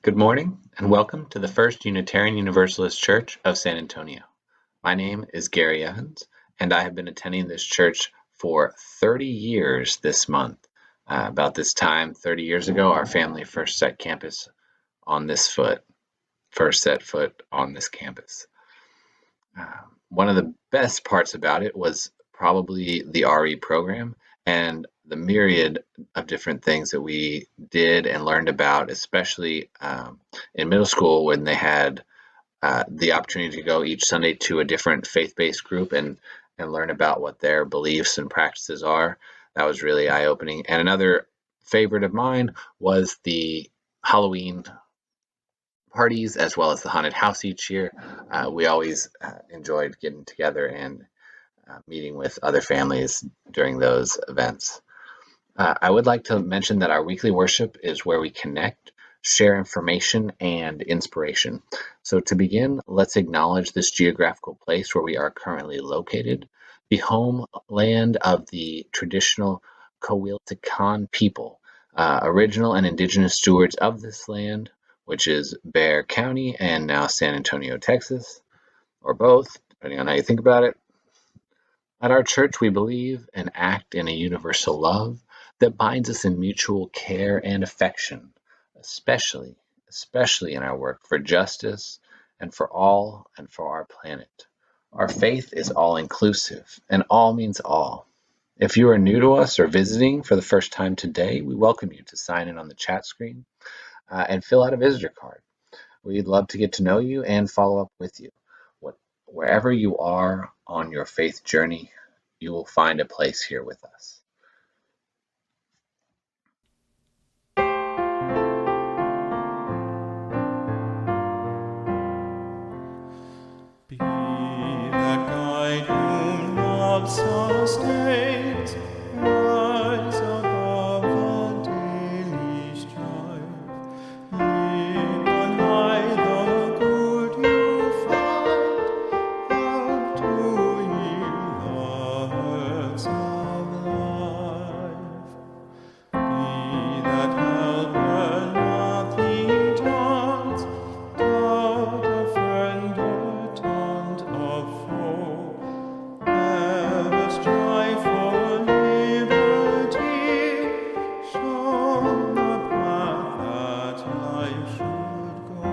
Good morning and welcome to the First Unitarian Universalist Church of San Antonio. My name is Gary Evans and I have been attending this church for 30 years this month. About this time, 30 years ago, our family first set foot on this campus. One of the best parts about it was probably the RE program and the myriad of different things that we did and learned about, especially in middle school when they had the opportunity to go each Sunday to a different faith-based group and learn about what their beliefs and practices are. That was really eye-opening. And another favorite of mine was the Halloween parties as well as the haunted house each year. We always enjoyed getting together and meeting with other families during those events. I would like to mention that our weekly worship is where we connect, share information, and inspiration. So to begin, let's acknowledge this geographical place where we are currently located, the homeland of the traditional Coahuiltecan people, original and indigenous stewards of this land, which is Bexar County and now San Antonio, Texas, or both, depending on how you think about it. At our church, we believe and act in a universal love that binds us in mutual care and affection, especially in our work for justice and for all and for our planet. Our faith is all-inclusive, and all means all. If you are new to us or visiting for the first time today, we welcome you to sign in on the chat screen and fill out a visitor card. We'd love to get to know you and follow up with you. Wherever you are on your faith journey, you will find a place here with us. Be that guide whom love sustains, rise above the daily strife. Live on high the good you find, help to heal the hurts of life. Be that help when nothing turns, doubt a friend or taunt a foe. Ever strive for liberty, show the path that life should go.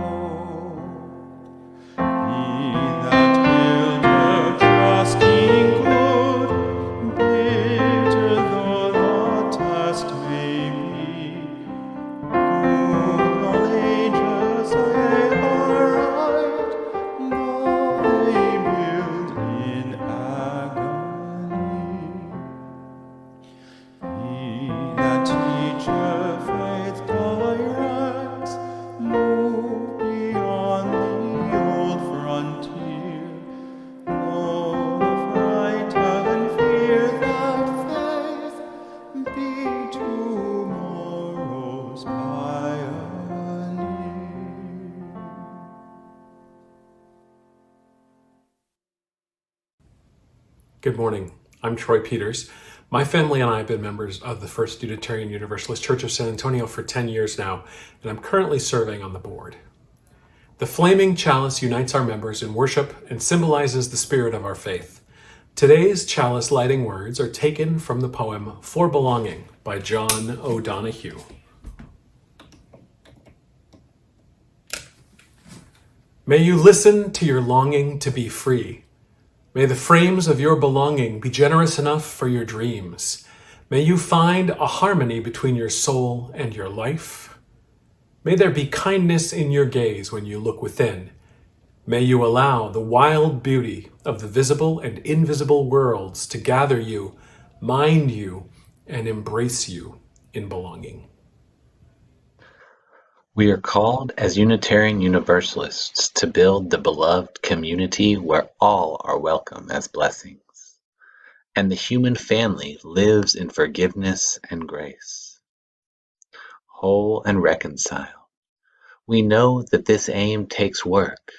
He that buildeth trusting good, bitter though the test may be, good knowledge they are right, though they build in agony. He that teacheth faith directs, move beyond the old frontier. Know the fright and fear that faith be tomorrow's pioneer. Good morning. I'm Troy Peters. My family and I have been members of the First Unitarian Universalist Church of San Antonio for 10 years now, and I'm currently serving on the board. The flaming chalice unites our members in worship and symbolizes the spirit of our faith. Today's chalice lighting words are taken from the poem For Belonging by John O'Donohue. May you listen to your longing to be free. May the frames of your belonging be generous enough for your dreams. May you find a harmony between your soul and your life. May there be kindness in your gaze when you look within. May you allow the wild beauty of the visible and invisible worlds to gather you, mind you, and embrace you in belonging. We are called as Unitarian Universalists to build the beloved community where all are welcome as blessings, and the human family lives in forgiveness and grace. Whole and reconciled, we know that this aim takes work,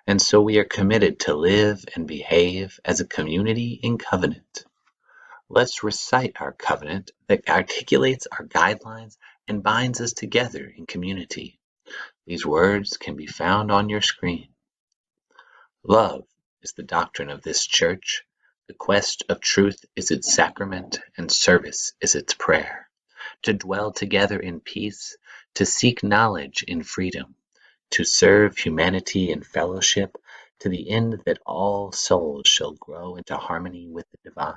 and so we are committed to live and behave as a community in covenant. Let's recite our covenant that articulates our guidelines and binds us together in community. These words can be found on your screen. Love is the doctrine of this church. The quest of truth is its sacrament, and service is its prayer. To dwell together in peace, to seek knowledge in freedom, to serve humanity in fellowship, to the end that all souls shall grow into harmony with the divine.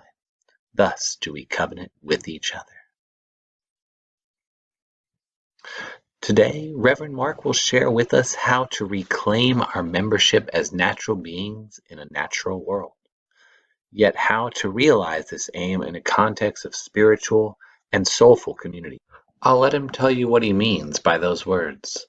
Thus do we covenant with each other. Today, Reverend Mark will share with us how to reclaim our membership as natural beings in a natural world, yet how to realize this aim in a context of spiritual and soulful community. I'll let him tell you what he means by those words.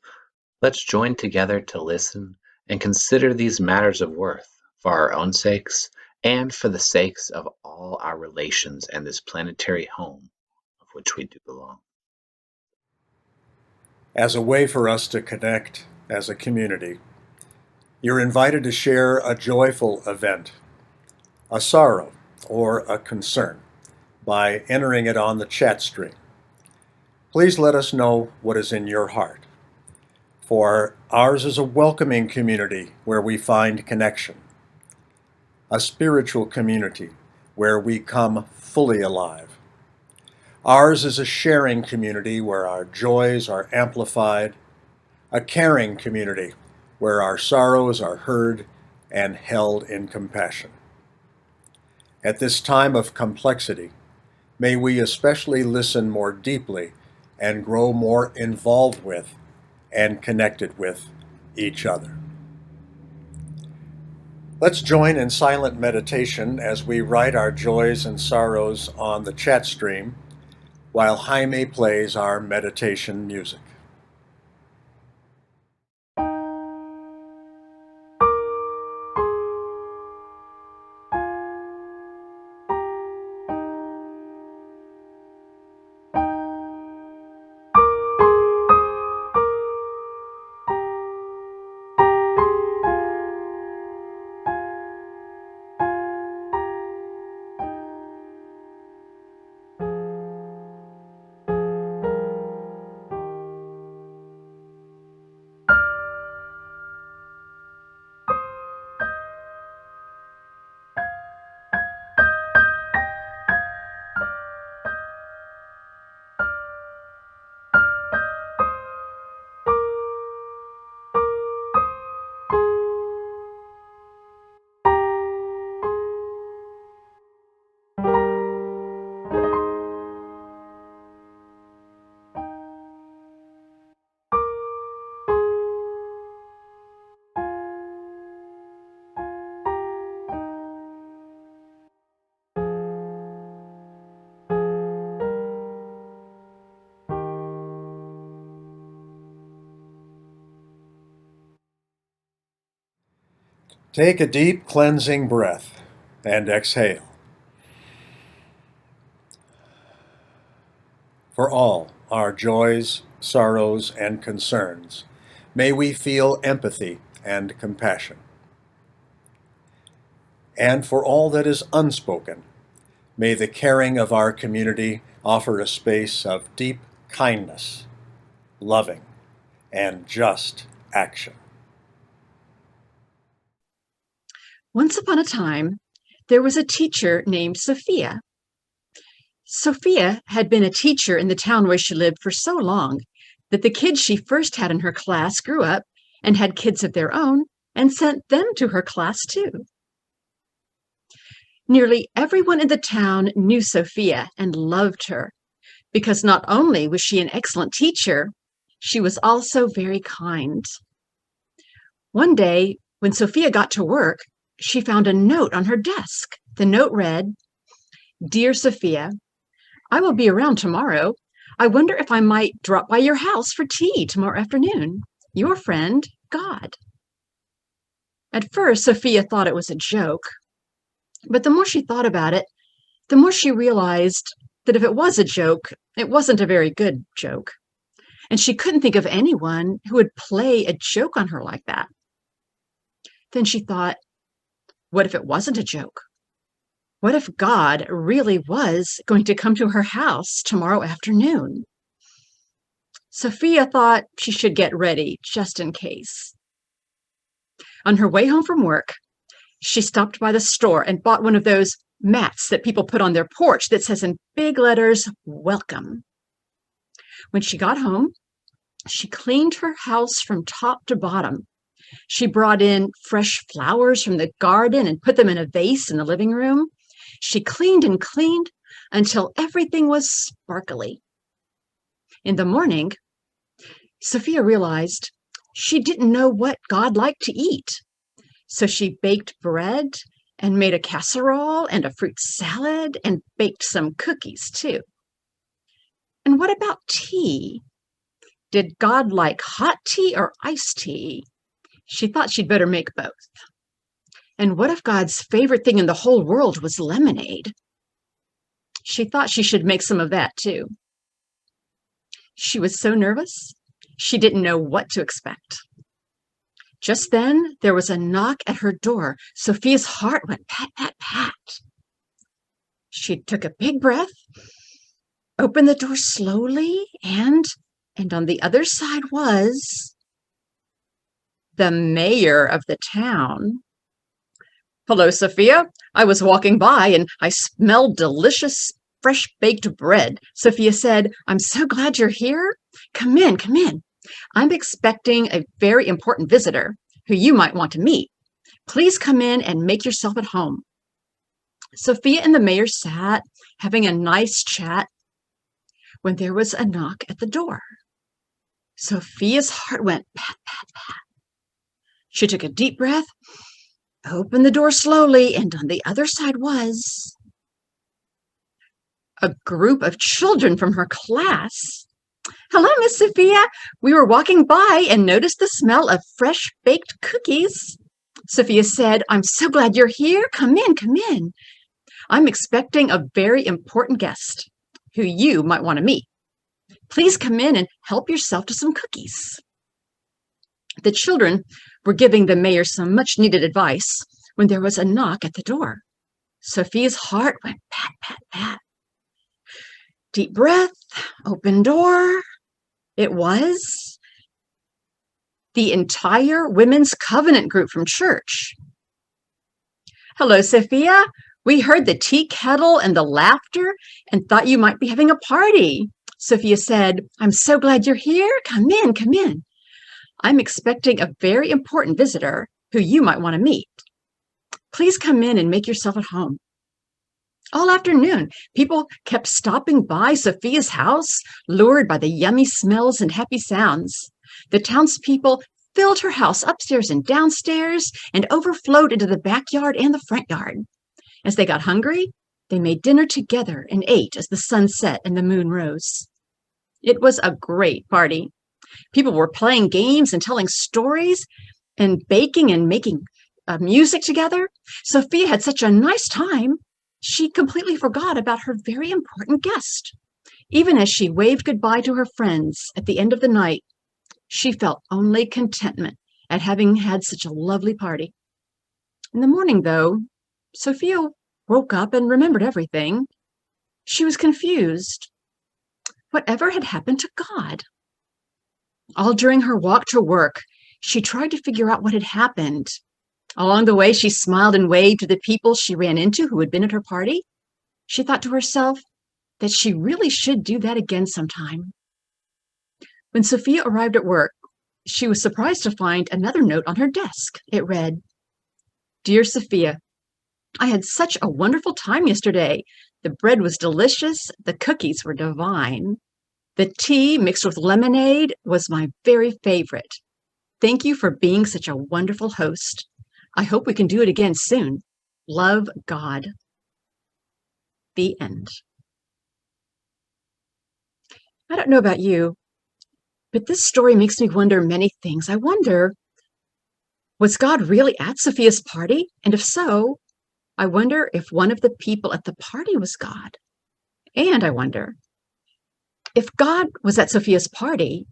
Let's join together to listen and consider these matters of worth for our own sakes and for the sakes of all our relations and this planetary home of which we do belong. As a way for us to connect as a community, you're invited to share a joyful event, a sorrow, or a concern by entering it on the chat stream. Please let us know what is in your heart, for ours is a welcoming community where we find connection, a spiritual community where we come fully alive. Ours is a sharing community where our joys are amplified, a caring community where our sorrows are heard and held in compassion. At this time of complexity, may we especially listen more deeply and grow more involved with and connected with each other. Let's join in silent meditation as we write our joys and sorrows on the chat stream while Jaime plays our meditation music. Take a deep cleansing breath and exhale. For all our joys, sorrows, and concerns, may we feel empathy and compassion. And for all that is unspoken, may the caring of our community offer a space of deep kindness, loving, and just action. Once upon a time, there was a teacher named Sophia. Sophia had been a teacher in the town where she lived for so long that the kids she first had in her class grew up and had kids of their own and sent them to her class too. Nearly everyone in the town knew Sophia and loved her because not only was she an excellent teacher, she was also very kind. One day, when Sophia got to work, she found a note on her desk. The note read, "Dear Sophia, I will be around tomorrow. I wonder if I might drop by your house for tea tomorrow afternoon. Your friend, God." At first, Sophia thought it was a joke, but the more she thought about it, the more she realized that if it was a joke, it wasn't a very good joke, and she couldn't think of anyone who would play a joke on her like that. Then she thought, what if it wasn't a joke? What if God really was going to come to her house tomorrow afternoon? Sophia thought she should get ready just in case. On her way home from work, she stopped by the store and bought one of those mats that people put on their porch that says in big letters, "Welcome." When she got home, she cleaned her house from top to bottom. She brought in fresh flowers from the garden and put them in a vase in the living room. She cleaned and cleaned until everything was sparkly. In the morning, Sophia realized she didn't know what God liked to eat. So she baked bread and made a casserole and a fruit salad and baked some cookies too. And what about tea? Did God like hot tea or iced tea? She thought she'd better make both. And what if God's favorite thing in the whole world was lemonade? She thought she should make some of that too. She was so nervous, she didn't know what to expect. Just then, there was a knock at her door. Sophia's heart went pat, pat, pat. She took a big breath, opened the door slowly, and on the other side was the mayor of the town. "Hello, Sophia. I was walking by and I smelled delicious fresh baked bread." Sophia said, "I'm so glad you're here. Come in, come in. I'm expecting a very important visitor who you might want to meet. Please come in and make yourself at home." Sophia and the mayor sat, having a nice chat, when there was a knock at the door. Sophia's heart went pat, pat, pat. She took a deep breath, opened the door slowly, and on the other side was a group of children from her class. "Hello, Miss Sophia. We were walking by and noticed the smell of fresh baked cookies." Sophia said, "I'm so glad you're here. Come in, come in. I'm expecting a very important guest who you might want to meet. Please come in and help yourself to some cookies." The children were giving the mayor some much needed advice when there was a knock at the door. Sophia's heart went pat, pat, pat. Deep breath, open door. It was the entire Women's Covenant group from church. "Hello, Sophia. We heard the tea kettle and the laughter and thought you might be having a party." Sophia said, "I'm so glad you're here. Come in, come in. I'm expecting a very important visitor who you might want to meet. Please come in and make yourself at home." All afternoon, people kept stopping by Sophia's house, lured by the yummy smells and happy sounds. The townspeople filled her house upstairs and downstairs and overflowed into the backyard and the front yard. As they got hungry, they made dinner together and ate as the sun set and the moon rose. It was a great party. People were playing games and telling stories and baking and making music together. Sophia had such a nice time, she completely forgot about her very important guest. Even as she waved goodbye to her friends at the end of the night, she felt only contentment at having had such a lovely party. In the morning, though, Sophia woke up and remembered everything. She was confused. Whatever had happened to God? All during her walk to work, she tried to figure out what had happened. Along the way, she smiled and waved to the people she ran into who had been at her party. She thought to herself that she really should do that again sometime. When Sophia arrived at work, she was surprised to find another note on her desk. It read, "Dear Sophia, I had such a wonderful time yesterday. The bread was delicious. The cookies were divine. The tea mixed with lemonade was my very favorite. Thank you for being such a wonderful host. I hope we can do it again soon. Love, God." The end. I don't know about you, but this story makes me wonder many things. I wonder, was God really at Sophia's party? And if so, I wonder if one of the people at the party was God. And I wonder, if God was at Sophia's party,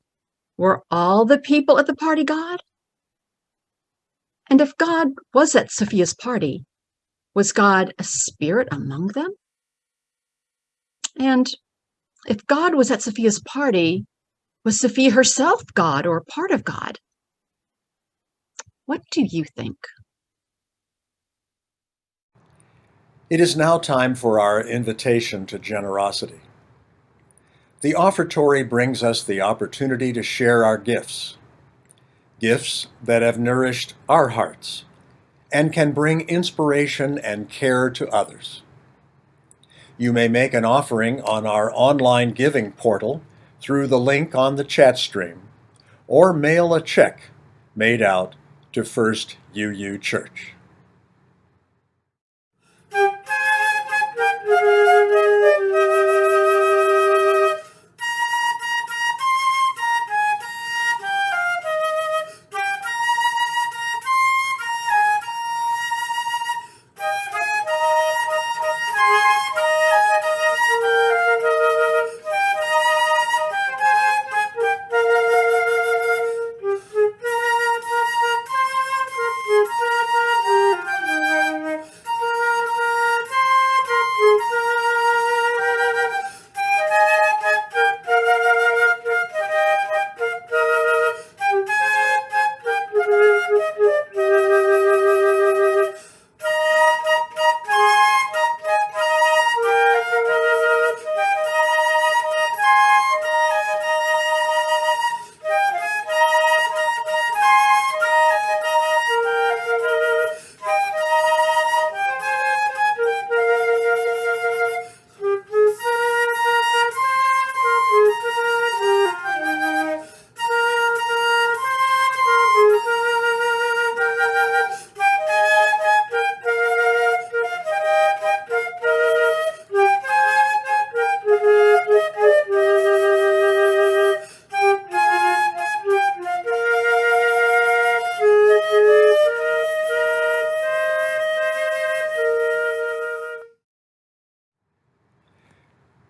were all the people at the party God? And if God was at Sophia's party, was God a spirit among them? And if God was at Sophia's party, Was Sophia herself God or part of God? What do you think? It is now time for our invitation to generosity. The offertory brings us the opportunity to share our gifts, gifts that have nourished our hearts and can bring inspiration and care to others. You may make an offering on our online giving portal through the link on the chat stream, or mail a check made out to First UU Church.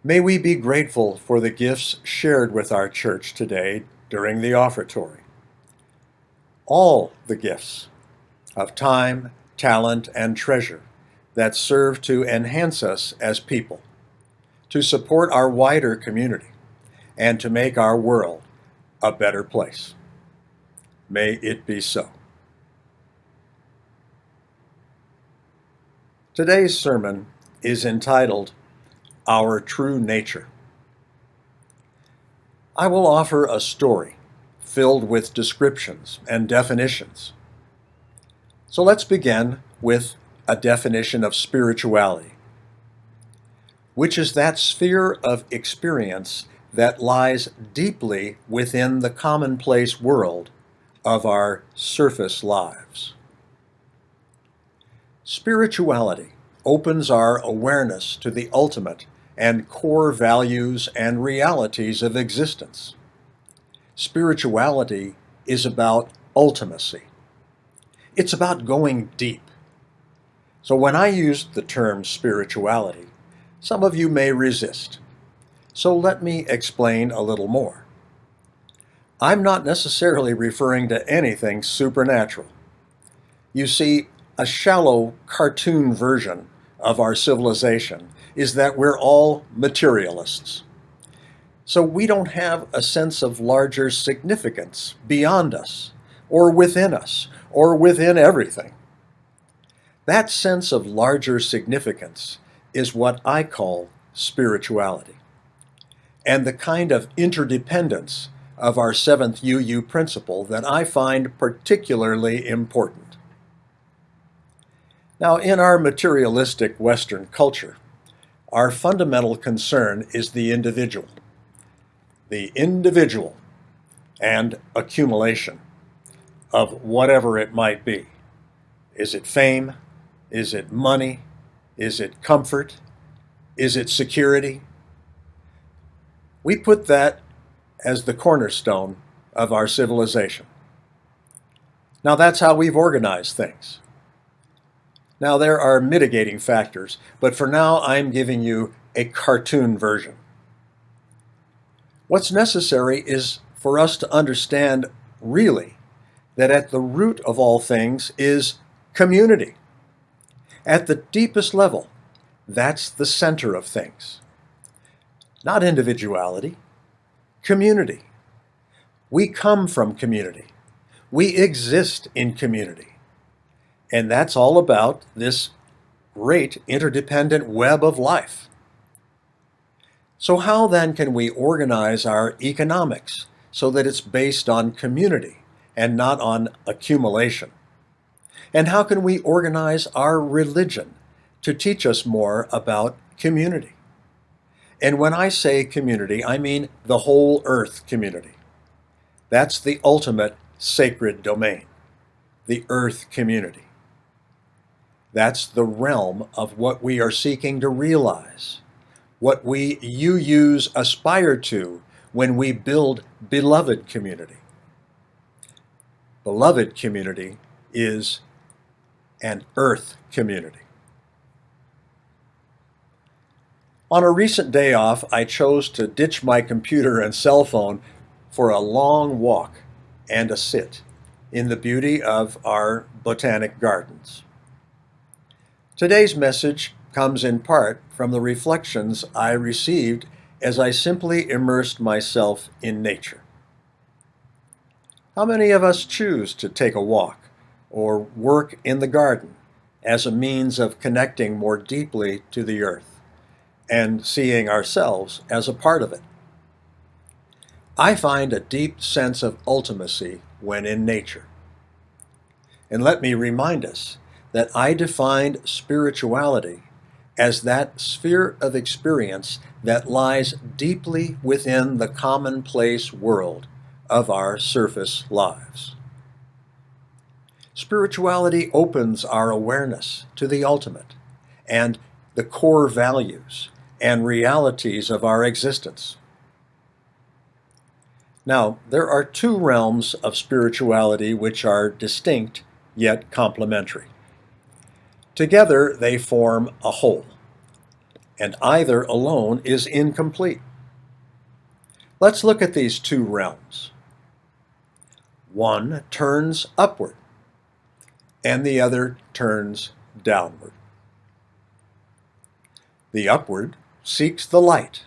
May we be grateful for the gifts shared with our church today during the offertory. All the gifts of time, talent, and treasure that serve to enhance us as people, to support our wider community, and to make our world a better place. May it be so. Today's sermon is entitled Our True Nature. I will offer a story filled with descriptions and definitions. So let's begin with a definition of spirituality, which is that sphere of experience that lies deeply within the commonplace world of our surface lives. Spirituality opens our awareness to the ultimate and core values and realities of existence. Spirituality is about ultimacy. It's about going deep. So when I use the term spirituality, some of you may resist. So let me explain a little more. I'm not necessarily referring to anything supernatural. You see, a shallow cartoon version of our civilization is that we're all materialists. So we don't have a sense of larger significance beyond us, or within everything. That sense of larger significance is what I call spirituality, and the kind of interdependence of our seventh UU principle that I find particularly important. Now, in our materialistic Western culture, our fundamental concern is the individual and accumulation of whatever it might be. Is it fame? Is it money? Is it comfort? Is it security? We put that as the cornerstone of our civilization. Now that's how we've organized things. Now there are mitigating factors, but for now I'm giving you a cartoon version. What's necessary is for us to understand really that at the root of all things is community. At the deepest level, that's the center of things. Not individuality, community. We come from community. We exist in community. And that's all about this great interdependent web of life. So how then can we organize our economics so that it's based on community and not on accumulation? And how can we organize our religion to teach us more about community? And when I say community, I mean the whole earth community. That's the ultimate sacred domain, the earth community. That's the realm of what we are seeking to realize, what you aspire to when we build beloved community. Beloved community is an earth community. On a recent day off, I chose to ditch my computer and cell phone for a long walk and a sit in the beauty of our botanic gardens. Today's message comes in part from the reflections I received as I simply immersed myself in nature. How many of us choose to take a walk or work in the garden as a means of connecting more deeply to the earth and seeing ourselves as a part of it? I find a deep sense of ultimacy when in nature. And let me remind us that I defined spirituality as that sphere of experience that lies deeply within the commonplace world of our surface lives. Spirituality opens our awareness to the ultimate and the core values and realities of our existence. Now, there are two realms of spirituality which are distinct yet complementary. Together, they form a whole, and either alone is incomplete. Let's look at these two realms. One turns upward, and the other turns downward. The upward seeks the light,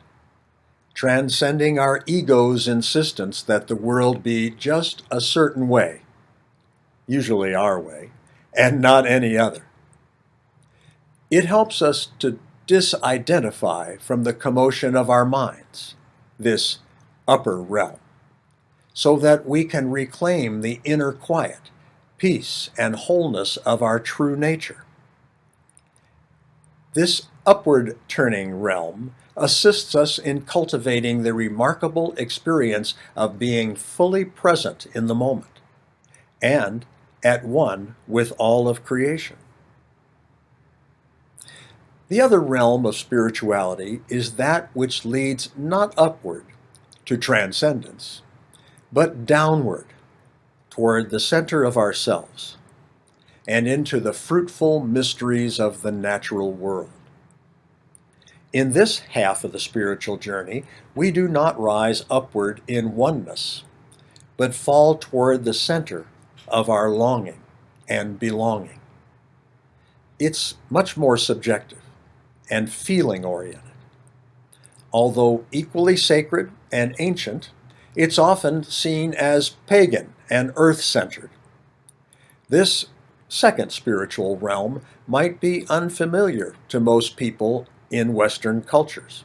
transcending our ego's insistence that the world be just a certain way, usually our way, and not any other. It helps us to disidentify from the commotion of our minds, this upper realm, so that we can reclaim the inner quiet, peace, and wholeness of our true nature. This upward turning realm assists us in cultivating the remarkable experience of being fully present in the moment and at one with all of creation. The other realm of spirituality is that which leads not upward to transcendence, but downward toward the center of ourselves and into the fruitful mysteries of the natural world. In this half of the spiritual journey, we do not rise upward in oneness, but fall toward the center of our longing and belonging. It's much more subjective and feeling-oriented. Although equally sacred and ancient, it's often seen as pagan and earth-centered. This second spiritual realm might be unfamiliar to most people in Western cultures.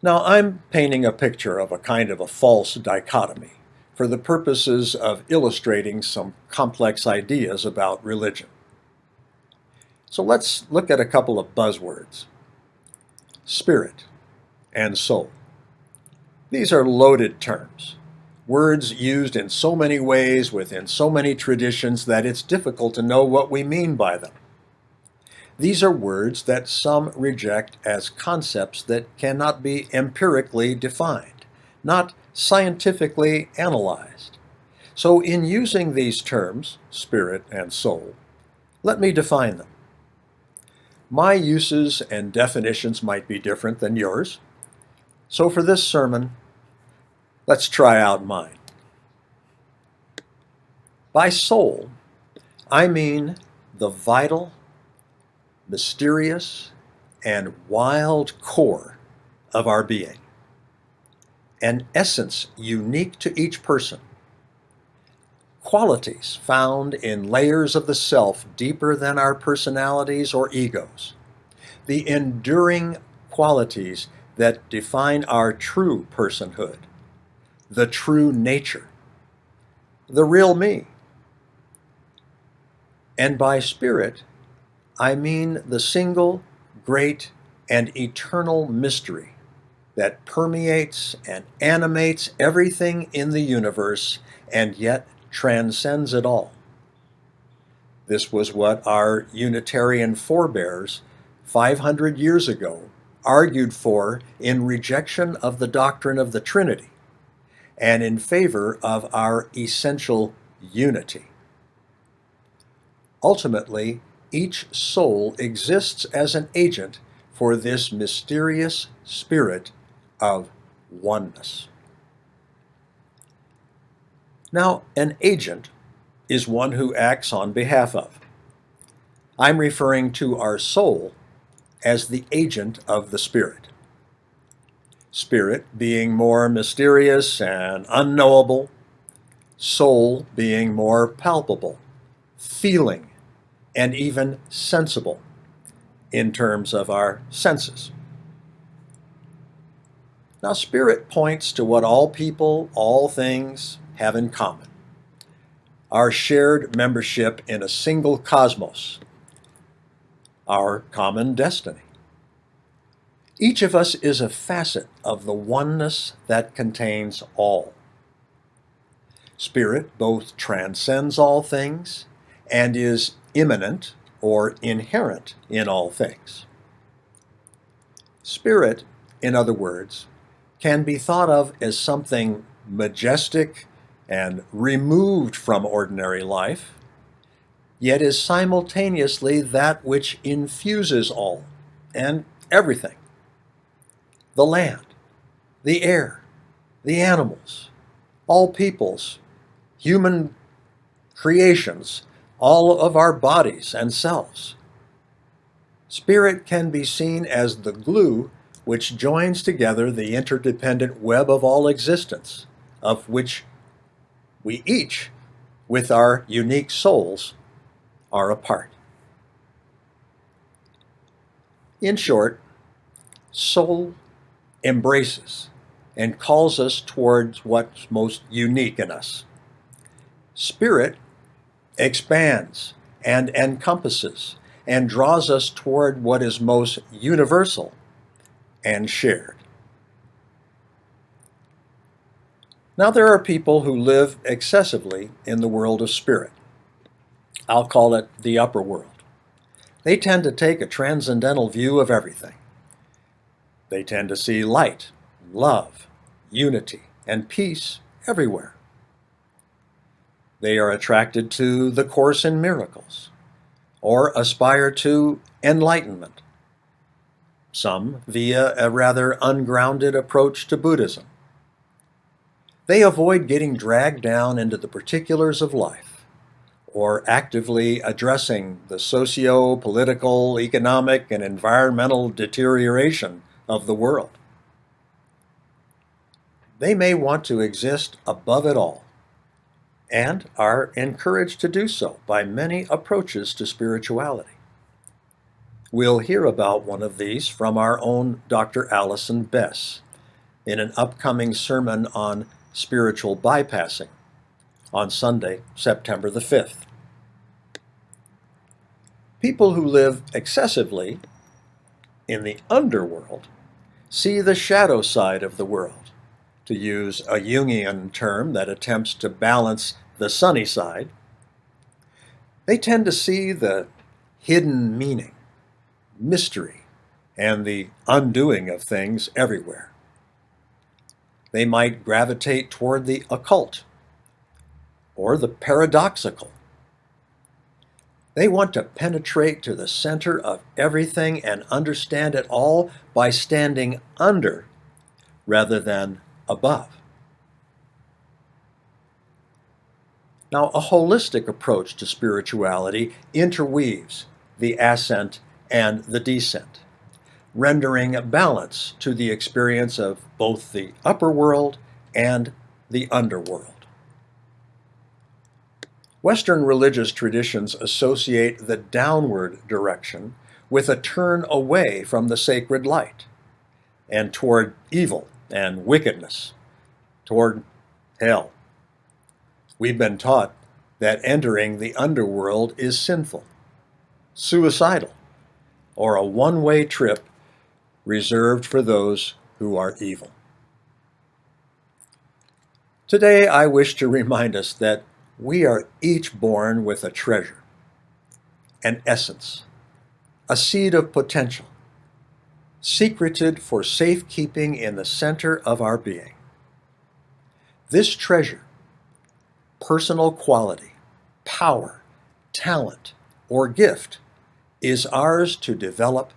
Now, I'm painting a picture of a kind of a false dichotomy for the purposes of illustrating some complex ideas about religion. So let's look at a couple of buzzwords: spirit and soul. These are loaded terms, words used in so many ways within so many traditions that it's difficult to know what we mean by them. These are words that some reject as concepts that cannot be empirically defined, not scientifically analyzed. So in using these terms, spirit and soul, let me define them. My uses and definitions might be different than yours. So for this sermon, let's try out mine. By soul, I mean the vital, mysterious, and wild core of our being. an essence unique to each person, qualities found in layers of the self deeper than our personalities or egos, the enduring qualities that define our true personhood, the true nature, the real me. And by spirit, I mean the single, great, and eternal mystery that permeates and animates everything in the universe and yet transcends it all. This was what our Unitarian forebears 500 years ago argued for in rejection of the doctrine of the Trinity and in favor of our essential unity. Ultimately, each soul exists as an agent for this mysterious spirit of oneness. Now, an agent is one who acts on behalf of. I'm referring to our soul as the agent of the Spirit. Spirit being more mysterious and unknowable, soul being more palpable, feeling, and even sensible in terms of our senses. Now, spirit points to what all people, all things have in common: our shared membership in a single cosmos, our common destiny. Each of us is a facet of the oneness that contains all. Spirit both transcends all things and is immanent or inherent in all things. Spirit, in other words, can be thought of as something majestic and removed from ordinary life, yet is simultaneously that which infuses all and everything: the land, the air, the animals, all peoples, human creations, all of our bodies and selves. Spirit can be seen as the glue which joins together the interdependent web of all existence, of which we each, with our unique souls, are a part. In short, soul embraces and calls us towards what's most unique in us. Spirit expands and encompasses and draws us toward what is most universal and shared. Now, there are people who live excessively in the world of spirit. I'll call it the upper world. They tend to take a transcendental view of everything. They tend to see light, love, unity, and peace everywhere. They are attracted to the Course in Miracles, or aspire to enlightenment, some via a rather ungrounded approach to Buddhism. They avoid getting dragged down into the particulars of life, or actively addressing the socio-political, economic, and environmental deterioration of the world. They may want to exist above it all, and are encouraged to do so by many approaches to spirituality. We'll hear about one of these from our own Dr. Allison Bess in an upcoming sermon on spiritual bypassing on Sunday, September the 5th. People who live excessively in the underworld see the shadow side of the world, to use a Jungian term that attempts to balance the sunny side. They tend to see the hidden meaning, mystery, and the undoing of things everywhere. They might gravitate toward the occult or the paradoxical. They want to penetrate to the center of everything and understand it all by standing under rather than above. Now, a holistic approach to spirituality interweaves the ascent and the descent, rendering balance to the experience of both the upper world and the underworld. Western religious traditions associate the downward direction with a turn away from the sacred light and toward evil and wickedness, toward hell. We've been taught that entering the underworld is sinful, suicidal, or a one-way trip reserved for those who are evil. Today, I wish to remind us that we are each born with a treasure, an essence, a seed of potential, secreted for safekeeping in the center of our being. This treasure, personal quality, power, talent, or gift, is ours to develop,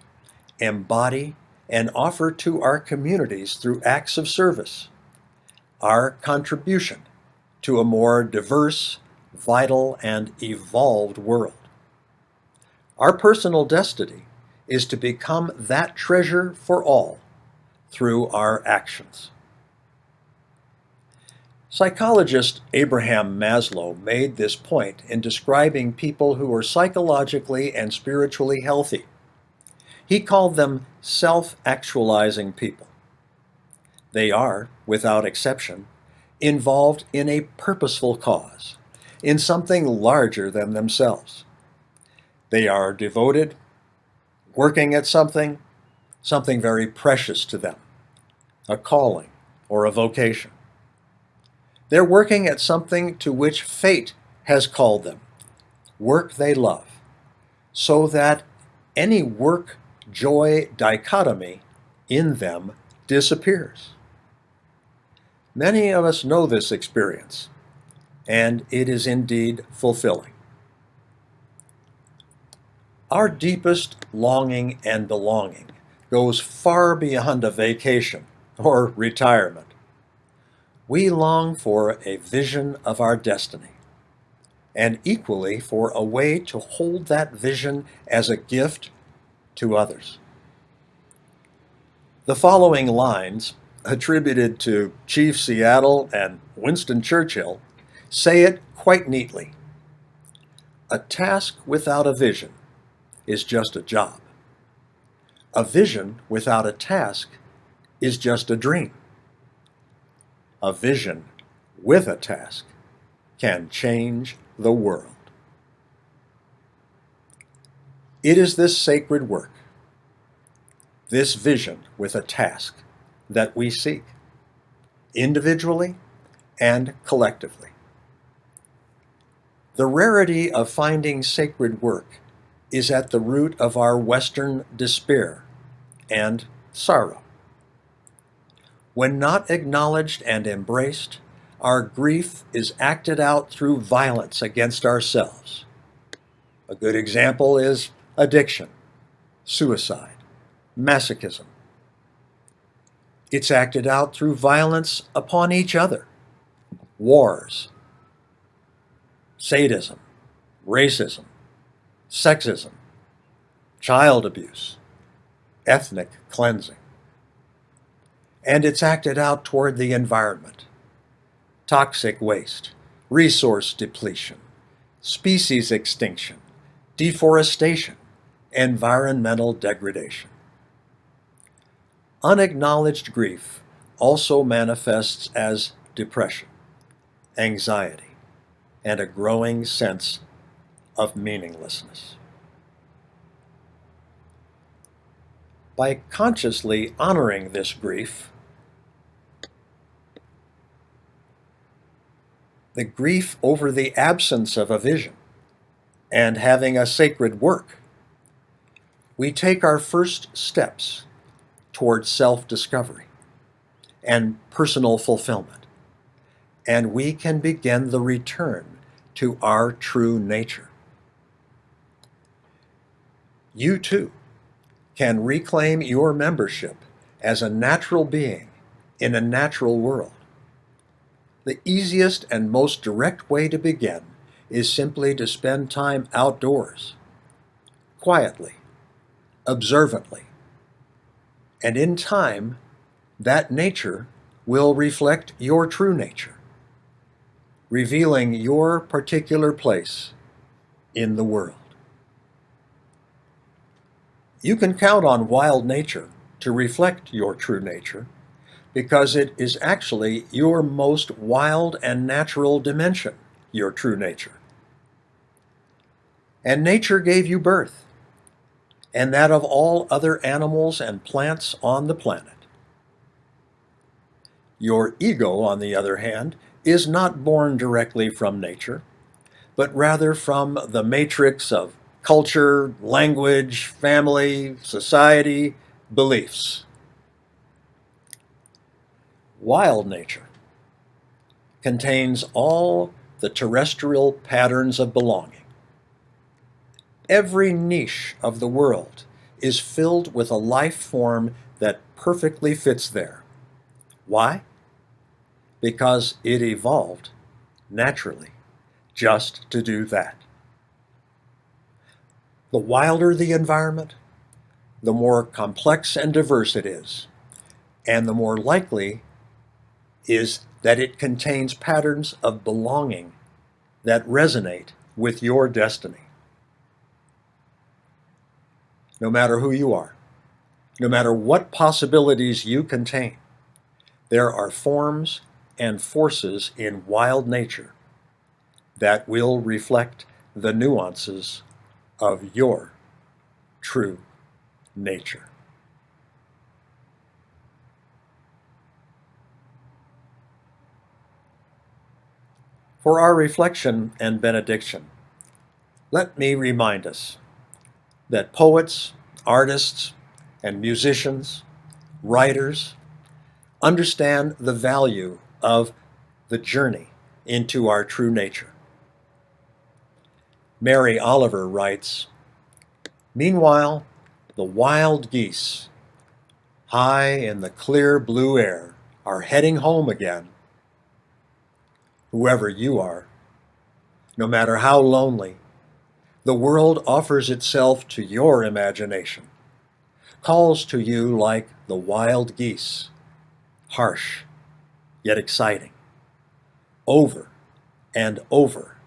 embody, and offer to our communities through acts of service, our contribution to a more diverse, vital, and evolved world. Our personal destiny is to become that treasure for all through our actions. Psychologist Abraham Maslow made this point in describing people who are psychologically and spiritually healthy. He called them self-actualizing people. They are, without exception, involved in a purposeful cause, in something larger than themselves. They are devoted, working at something very precious to them, a calling or a vocation. They're working at something to which fate has called them, work they love, so that any work-joy dichotomy in them disappears. Many of us know this experience, and it is indeed fulfilling. Our deepest longing and belonging goes far beyond a vacation or retirement. We long for a vision of our destiny, and equally for a way to hold that vision as a gift to others. The following lines, attributed to Chief Seattle and Winston Churchill, say it quite neatly. A task without a vision is just a job. A vision without a task is just a dream. A vision with a task can change the world. It is this sacred work, this vision with a task, that we seek, individually and collectively. The rarity of finding sacred work is at the root of our Western despair and sorrow. When not acknowledged and embraced, our grief is acted out through violence against ourselves. A good example is addiction, suicide, masochism. It's acted out through violence upon each other, wars, sadism, racism, sexism, child abuse, ethnic cleansing. And it's acted out toward the environment, toxic waste, resource depletion, species extinction, deforestation, environmental degradation. Unacknowledged grief also manifests as depression, anxiety, and a growing sense of meaninglessness. By consciously honoring this grief, the grief over the absence of a vision, and having a sacred work, we take our first steps towards self-discovery and personal fulfillment, and we can begin the return to our true nature. You too can reclaim your membership as a natural being in a natural world. The easiest and most direct way to begin is simply to spend time outdoors, quietly, observantly, And in time, that nature will reflect your true nature, revealing your particular place in the world. You can count on wild nature to reflect your true nature because it is actually your most wild and natural dimension, your true nature. And nature gave you birth, and that of all other animals and plants on the planet. Your ego, on the other hand, is not born directly from nature, but rather from the matrix of culture, language, family, society, beliefs. Wild nature contains all the terrestrial patterns of belonging. Every niche of the world is filled with a life form that perfectly fits there. Why? Because it evolved naturally just to do that. The wilder the environment, the more complex and diverse it is, and the more likely is that it contains patterns of belonging that resonate with your destiny. No matter who you are, no matter what possibilities you contain, there are forms and forces in wild nature that will reflect the nuances of your true nature. For our reflection and benediction, let me remind us that poets, artists, and musicians, writers, understand the value of the journey into our true nature. Mary Oliver writes, "Meanwhile, the wild geese, high in the clear blue air, are heading home again. Whoever you are, no matter how lonely, the world offers itself to your imagination, calls to you like the wild geese, harsh yet exciting, over and over,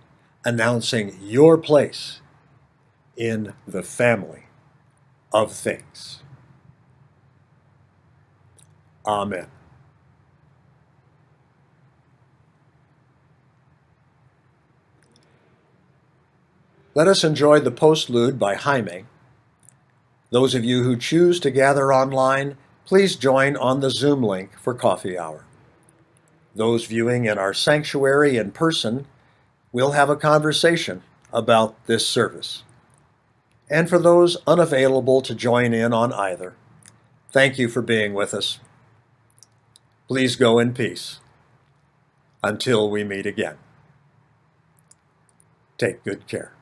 announcing your place in the family of things." Amen. Let us enjoy the postlude by Jaime. Those of you who choose to gather online, please join on the Zoom link for coffee hour. Those viewing in our sanctuary in person will have a conversation about this service. And for those unavailable to join in on either, thank you for being with us. Please go in peace. Until we meet again. Take good care.